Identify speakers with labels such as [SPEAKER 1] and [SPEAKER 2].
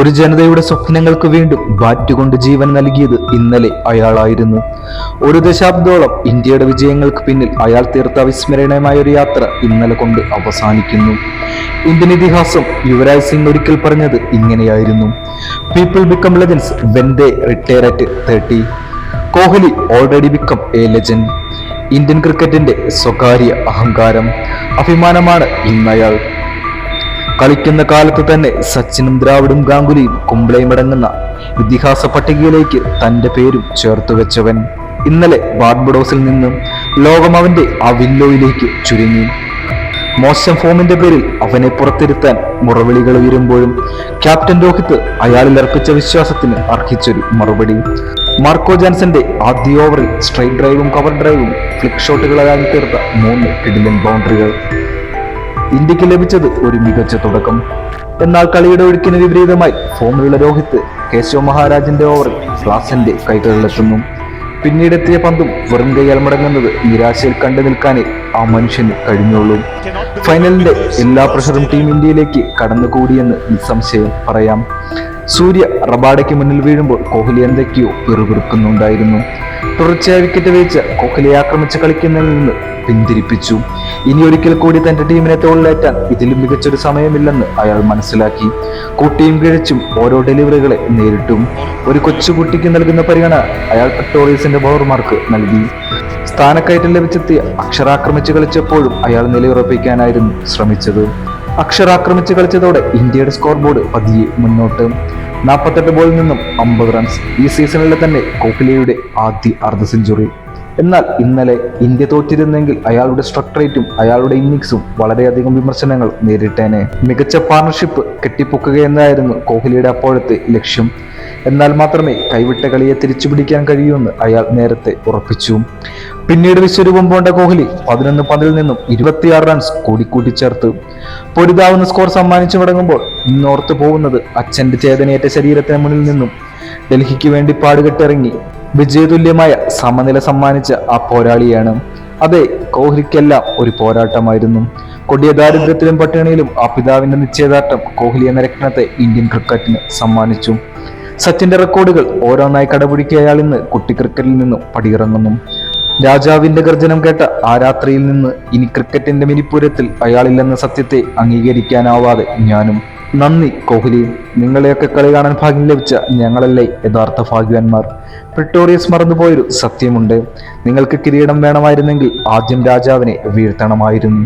[SPEAKER 1] ഒരു ജനതയുടെ സ്വപ്നങ്ങൾക്ക് വീണ്ടും ബാറ്റ് കൊണ്ട് ജീവൻ നൽകിയത് ഇന്നലെ അയാളായിരുന്നു. ഒരു ദശാബ്ദോളം ഇന്ത്യയുടെ വിജയങ്ങൾക്ക് പിന്നിൽ അയാൾ തീർത്ത അവിസ്മരണീയമായ ഒരു യാത്ര ഇന്നലെ കൊണ്ട് അവസാനിക്കുന്നു. ഇന്ത്യൻ ഇതിഹാസം യുവരാജ് സിംഗ് ഒരിക്കൽ പറഞ്ഞത് ഇങ്ങനെയായിരുന്നു: people become legends when they retire at 30. Kohli already become A legend. Indian ക്രിക്കറ്റിന്റെ സ്വകാര്യ അഹങ്കാരം, അഭിമാനമാണ് ഇന്നയാൾ. കളിക്കുന്ന കാലത്ത് തന്നെ സച്ചിനും ദ്രാവിഡും ഗാംഗുലിയും കുംബ്ലെയും അടങ്ങുന്ന ഇതിഹാസ പട്ടികയിലേക്ക് തന്റെ പേരും ചേർത്തു വെച്ചവൻ. ഇന്നലെ ബാർബഡോസിൽ നിന്നും ലോകം അവന്റെ ആ വില്ലോയിലേക്ക് ചുരുങ്ങി. മോശം ഫോമിന്റെ പേരിൽ അവനെ പുറത്തിരുത്താൻ മുറവിളികൾ ഉയരുമ്പോഴും ക്യാപ്റ്റൻ രോഹിത് അയാളിൽ അർപ്പിച്ച വിശ്വാസത്തിന് അർഹിച്ചൊരു മറുപടി. മാർക്കോ ജാൻസന്റെ ആദ്യ ഓവറിൽ സ്ട്രൈറ്റ് ഡ്രൈവും കവർ ഡ്രൈവും ഫ്ലിക് ഷോട്ടുകളായി തീർത്ത 3 കിടിലൻ ബൗണ്ടറികൾ. ഇന്ത്യക്ക് ലഭിച്ചത് ഒരു മികച്ച തുടക്കം. എന്നാൽ കളിയുടെ ഒഴുക്കിന് വിപരീതമായി ഫോമിലുള്ള രോഹിത് കേശവ് മഹാരാജിന്റെ ഓവറിൽ ക്ലാസന്റെ കൈകളിലെത്തുന്നു. പിന്നീടെത്തിയ പന്തും വെറും കൈയാൽ മടങ്ങുന്നത് നിരാശയിൽ കണ്ടു നിൽക്കാനേ ആ മനുഷ്യന് കഴിഞ്ഞുള്ളൂ. ഫൈനലിന്റെ എല്ലാ പ്രഷറും ടീം ഇന്ത്യയിലേക്ക് കടന്നുകൂടിയെന്ന് നിസ്സംശയം പറയാം. സൂര്യ റബാഡയ്ക്ക് മുന്നിൽ വീഴുമ്പോൾ കോഹ്ലി എന്തൊക്കെയോ പിറുപിറുക്കുന്നുണ്ടായിരുന്നു. തുടർച്ചയായ വിക്കറ്റ് വീഴ്ച കോഹ്ലിയെ ആക്രമിച്ച് കളിക്കുന്നതിൽ നിന്ന് പിന്തിരിപ്പിച്ചു. ഇനി ഒരിക്കൽ കൂടി തന്റെ ടീമിനെ തോളിലേറ്റാൻ ഇതിലും മികച്ചൊരു സമയമില്ലെന്ന് അയാൾ മനസ്സിലാക്കി. കൂട്ടിയും കിഴച്ചും ഓരോ ഡെലിവറികളെ നേരിട്ടും ഒരു കൊച്ചുകുട്ടിക്ക് നൽകുന്ന പരിഗണന അയാൾ വിക്ടോറിയസിന്റെ ബൗളർമാർക്ക് നൽകി. സ്ഥാനക്കയറ്റം ലഭിച്ചെത്തിയ അക്ഷരാക്രമിച്ച് കളിച്ചപ്പോഴും അയാൾ നിലയുറപ്പിക്കാനായിരുന്നു ശ്രമിച്ചത്. അക്ഷരാക്രമിച്ച് കളിച്ചതോടെ ഇന്ത്യയുടെ സ്കോർ ബോർഡ് പതിയെ മുന്നോട്ട്. 48 ബോളിൽ നിന്നും 50 റൺസ്. ഈ സീസണിലെ തന്നെ കോഹ്ലിയുടെ ആദ്യ അർദ്ധ സെഞ്ചുറി. എന്നാൽ ഇന്നലെ ഇന്ത്യ തോറ്റിരുന്നെങ്കിൽ അയാളുടെ സ്ട്രൈക്ക് റേറ്റും അയാളുടെ ഇന്നിംഗ്സും വളരെയധികം വിമർശനങ്ങൾ നേരിട്ടേനെ. മികച്ച പാർട്ണർഷിപ്പ് കെട്ടിപ്പൊക്കുകയെന്നായിരുന്നു കോഹ്ലിയുടെ അപ്പോഴത്തെ ലക്ഷ്യം. എന്നാൽ മാത്രമേ കൈവിട്ട കളിയെ തിരിച്ചു പിടിക്കാൻ കഴിയൂന്ന് അയാൾ നേരത്തെ ഉറപ്പിച്ചു. പിന്നീട് വിശ്വരൂപം പോണ്ട കോഹ്ലി 11 പന്തിൽ നിന്നും 26 റൺസ് കൂട്ടിച്ചേർത്ത് പൊരുതാവുന്ന സ്കോർ സമ്മാനിച്ചു മടങ്ങുമ്പോൾ ഇന്നോർത്തു പോകുന്നത് അച്ഛന്റെ ചേതനയേറ്റ ശരീരത്തിന് മുന്നിൽ നിന്നും ഡൽഹിക്ക് വേണ്ടി പാടുകെട്ടിറങ്ങി വിജയതുല്യമായ സമനില സമ്മാനിച്ച ആ പോരാളിയാണ്. അതെ, കോഹ്ലിക്കെല്ലാം ഒരു പോരാട്ടമായിരുന്നു. കൊടിയ ദാരിദ്ര്യത്തിലും പട്ടിണിയിലും ആ പിതാവിന്റെ നിശ്ചയദാർഢ്യം കോഹ്ലി എന്ന രത്നത്തെ ഇന്ത്യൻ ക്രിക്കറ്റിന് സമ്മാനിച്ചു. സച്ചിന്റെ റെക്കോർഡുകൾ ഓരോന്നായി കടപിടിക്കുക അയാൾ ഇന്ന് കുട്ടി ക്രിക്കറ്റിൽ നിന്നും പടിയിറങ്ങുന്നു. രാജാവിന്റെ ഗർജനം കേട്ട ആ രാത്രിയിൽ നിന്ന് ഇനി ക്രിക്കറ്റിന്റെ മിനിപ്പൂരത്തിൽ അയാളില്ലെന്ന സത്യത്തെ അംഗീകരിക്കാനാവാതെ ഞാനും. നന്ദി കോഹ്ലി. നിങ്ങളെയൊക്കെ കളി കാണാൻ ഭാഗ്യം ലഭിച്ച ഞങ്ങളല്ലേ യഥാർത്ഥ ഭാഗ്യവാന്മാർ. വിക്ടോറിയസ് മറന്നുപോയൊരു സത്യമുണ്ട്: നിങ്ങൾക്ക് കിരീടം വേണമായിരുന്നെങ്കിൽ ആദ്യം രാജാവിനെ വീഴ്ത്തണമായിരുന്നു.